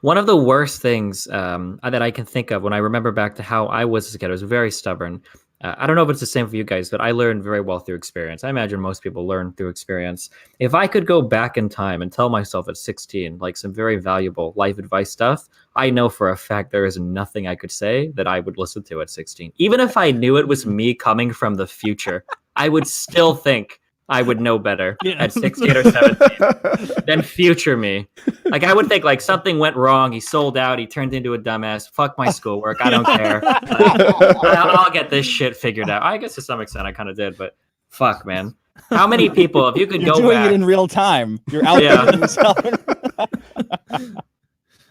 One of the worst things that I can think of when I remember back to how I was as a kid, I was very stubborn. I don't know if it's the same for you guys, but I learned very well through experience. I imagine most people learn through experience. If I could go back in time and tell myself at 16, like some very valuable life advice stuff, I know for a fact there is nothing I could say that I would listen to at 16. Even if I knew it was me coming from the future, I would still think I would know better at 16 or 17 than future me. Like I would think like something went wrong. He sold out. He turned into a dumbass. Fuck my schoolwork. I don't care. I'll get this shit figured out. I guess to some extent I kind of did, but fuck, man. How many people, if you could You're go doing back, it in real time. You're out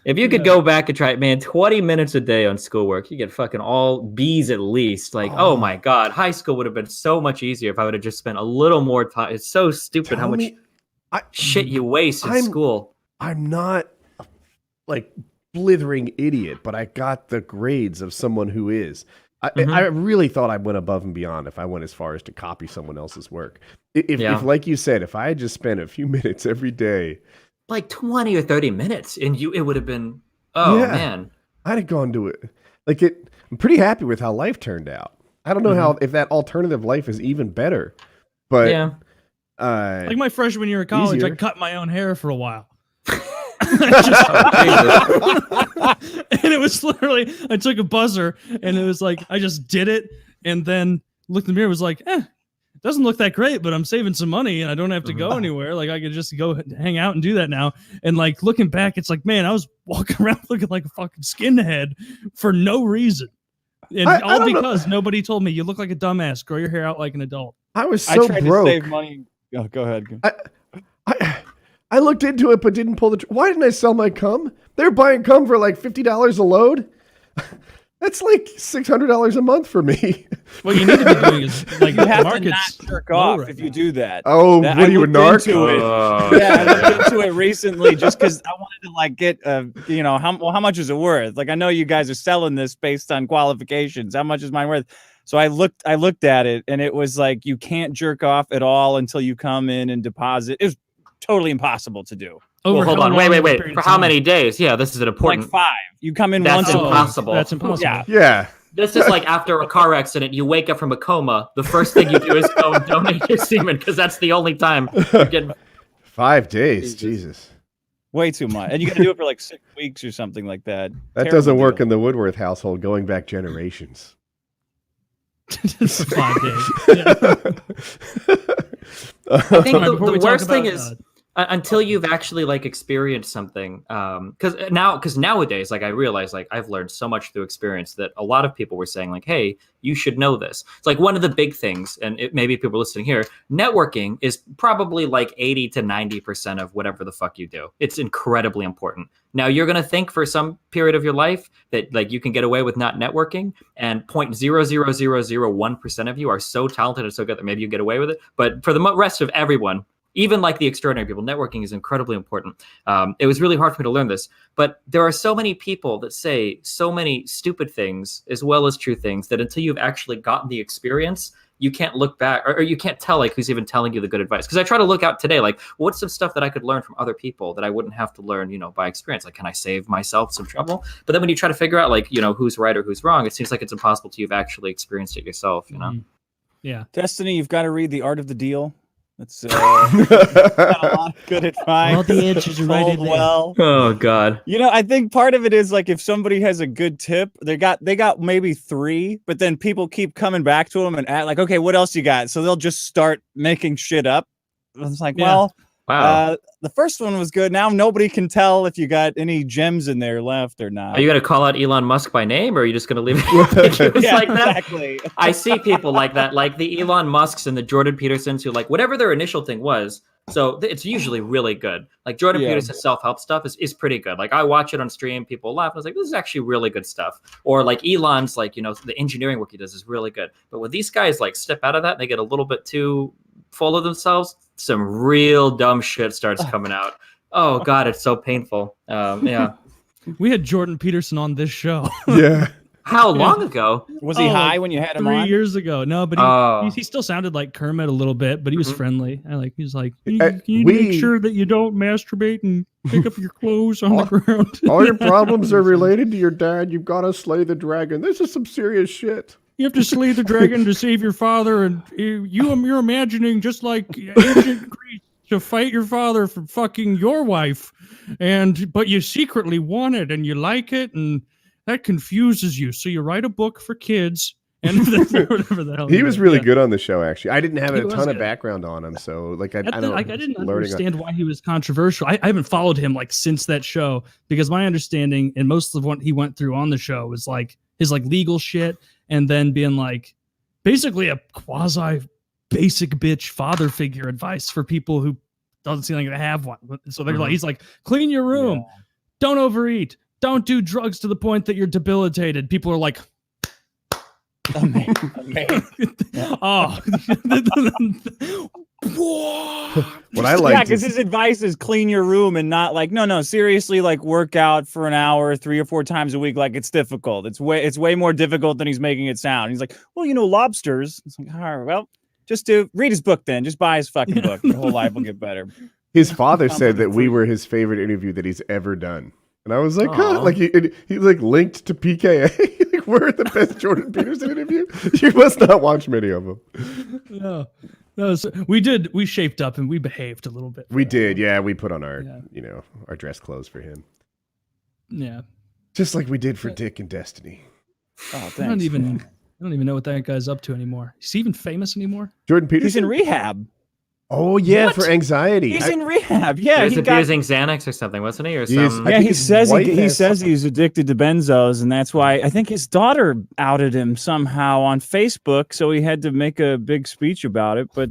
if you could go back and try it, man, 20 minutes a day on schoolwork, you get fucking all B's at least. Like, oh my God, high school would have been so much easier if I would have just spent a little more time. It's so stupid how much shit you waste in school. I'm not like blithering idiot, but I got the grades of someone who is. I really thought I went above and beyond if I went as far as to copy someone else's work. If like you said, if I had just spent a few minutes every day, like 20 or 30 minutes, and it would have been, man. I'd have gone to it. Like I'm pretty happy with how life turned out. I don't know if that alternative life is even better, but like my freshman year of college, I cut my own hair for a while. And it was literally, I took a buzzer and it was like, I just did it and then looked in the mirror, was like, it doesn't look that great, but I'm saving some money and I don't have to go anywhere. Like I could just go hang out and do that now. And like looking back, it's like, man, I was walking around looking like a fucking skinhead for no reason. And all because nobody told me you look like a dumbass, grow your hair out like an adult. I tried broke to save money. Oh, go ahead. I looked into it, but didn't pull the. Why didn't I sell my cum? They're buying cum for like $50 a load. That's like $600 a month for me. What you need to be doing is like you have to not jerk off if you do that. Oh, what are you, a narc? Yeah, I looked into it recently just because I wanted to like get, how much is it worth? Like I know you guys are selling this based on qualifications. How much is mine worth? So I looked at it and it was like you can't jerk off at all until you come in and deposit. It was totally impossible to do. Well, hold on. Wait. For how many days? Yeah, this is an important. Like 5. You come in once. That's impossible. That's impossible. Yeah. This is like after a car accident, you wake up from a coma. The first thing you do is go and donate your semen because that's the only time you get. 5 days. Jesus. Way too much. And you got to do it for like 6 weeks or something like that. That doesn't work in the Woodworth household going back generations. 5 days. Yeah. I think the worst thing is until you've actually like experienced something. Because nowadays, like I realize, like I've learned so much through experience that a lot of people were saying, like, "Hey, you should know this." It's like one of the big things, and maybe people listening here, networking is probably like 80 to 90% of whatever the fuck you do. It's incredibly important. Now you're gonna think for some period of your life that like you can get away with not networking, and 0.00001% of you are so talented and so good that maybe you get away with it. But for the rest of everyone, even like the extraordinary people, networking is incredibly important. It was really hard for me to learn this, but there are so many people that say so many stupid things as well as true things that until you've actually gotten the experience, you can't look back or you can't tell like who's even telling you the good advice. Because I try to look out today, like what's some stuff that I could learn from other people that I wouldn't have to learn, by experience? Like, can I save myself some trouble? But then when you try to figure out like, who's right or who's wrong, it seems like it's impossible till you've actually experienced it yourself, Yeah. Destiny, you've got to read The Art of the Deal. That's got a lot of good advice. All the answers are right in there. Well. Oh God. I think part of it is like if somebody has a good tip, they got maybe 3, but then people keep coming back to them and add like, okay, what else you got? So they'll just start making shit up. It's like, wow. The first one was good. Now nobody can tell if you got any gems in there left or not. Are you going to call out Elon Musk by name, or are you just going to leave it like that? Exactly. I see people like that, like the Elon Musks and the Jordan Petersons who like whatever their initial thing was. So it's usually really good. Like Jordan Peterson's self-help stuff is pretty good. Like I watch it on stream, people laugh. I was like, this is actually really good stuff. Or like Elon's like, the engineering work he does is really good. But when these guys like step out of that and they get a little bit too full of themselves, some real dumb shit starts coming out. Oh God, it's so painful. Yeah. We had Jordan Peterson on this show. Yeah. How long ago? Was he high when you had him 3 on? years ago. No, but he still sounded like Kermit a little bit, but he was friendly. He was like, you need to make sure that you don't masturbate and pick up your clothes on the ground. All your problems are related to your dad. You've got to slay the dragon. This is some serious shit. You have to slay the dragon to save your father, and you're imagining just like ancient Greece to fight your father for fucking your wife, but you secretly want it and you like it, and that confuses you. So you write a book for kids, and whatever the hell. He was really good on the show, actually. I didn't have He a was ton of good. background on him, so I didn't understand why he was controversial. I haven't followed him since that show, because my understanding and most of what he went through on the show was his legal shit, and then being basically a quasi basic bitch father figure advice for people who doesn't seem like they have one. So they're he's like, clean your room, don't overeat, don't do drugs to the point that you're debilitated. People are like, Amazing. oh, What I like, because his advice is clean your room and not no, seriously, work out for an hour 3 or 4 times a week. It's difficult. It's way more difficult than he's making it sound. He's like, well, lobsters. It's like, all right, well, just read his book then. Just buy his fucking book. Your whole life will get better. his father said that we were his favorite interview that he's ever done. And I was like, huh? He linked to PKA. We're the best Jordan Peterson interview. You must not watch many of them. No. We shaped up and we behaved a little bit. We did, yeah. We put on our, our dress clothes for him. Yeah. Just like we did for Dick and Destiny. Oh, thanks. I don't even know what that guy's up to anymore. Is he even famous anymore? Jordan Peterson? He's in rehab. Oh, yeah, What? for anxiety. He's in rehab. Yeah, He was abusing Xanax or something, wasn't he? Or some... I think he his says wife he has says he's addicted to benzos, and that's why I think his daughter outed him somehow on Facebook, so he had to make a big speech about it. But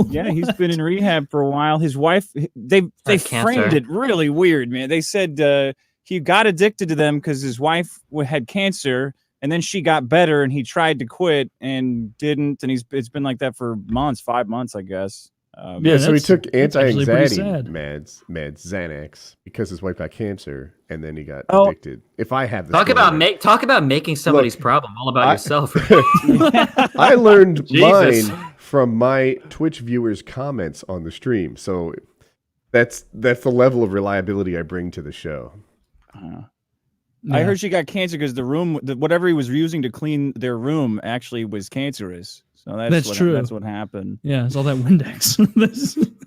yeah, he's been in rehab for a while. His wife, they framed it really weird, man. They said he got addicted to them because his wife had cancer, and then she got better, and he tried to quit and didn't, and it's been like that for months, 5 months, I guess. So he took anti-anxiety sad. meds, Xanax, because his wife got cancer, and then he got addicted. If I have this talk about making somebody's problem all about yourself. I learned Jesus. mine from my Twitch viewers' comments on the stream. So that's the level of reliability I bring to the show. I heard she got cancer because whatever he was using to clean their room actually was cancerous. So that's true. That's what happened. Yeah, it's all that Windex.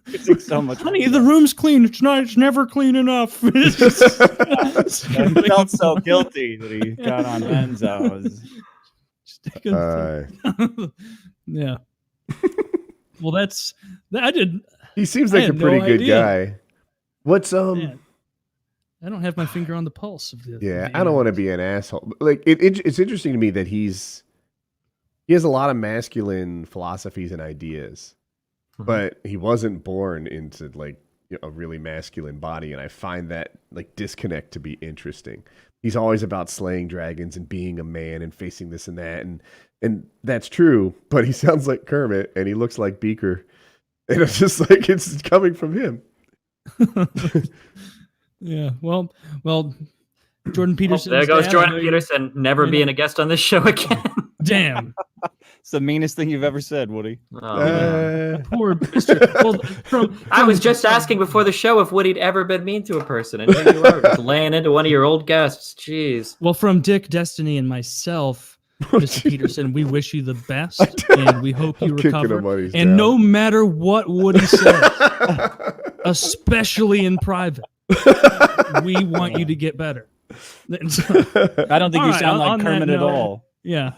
It's so much. Honey, the room's clean. It's never clean enough. He felt so guilty that he got on benzos. Yeah. Well, I did. He seems like a pretty good guy. What's Man, I don't have my finger on the pulse of the. Yeah, I don't want to be an asshole. It's interesting to me that he has a lot of masculine philosophies and ideas, but he wasn't born into a really masculine body, and I find that disconnect to be interesting. He's always about slaying dragons and being a man and facing this and that, and that's true. But he sounds like Kermit, and he looks like Beaker, and it's just it's coming from him. Yeah. Well, Jordan Peterson. There goes Jordan Peterson, never being a guest on this show again. Damn. It's the meanest thing you've ever said, Woody. Poor Mr. I was just asking before the show if Woody'd ever been mean to a person, and here you are, just laying into one of your old guests. Jeez. Well, from Dick, Destiny, and myself, Mr. Peterson, we wish you the best, and we hope you recover. And no matter what Woody says, especially in private, we want you to get better. I don't think you sound like Kermit at all. Yeah.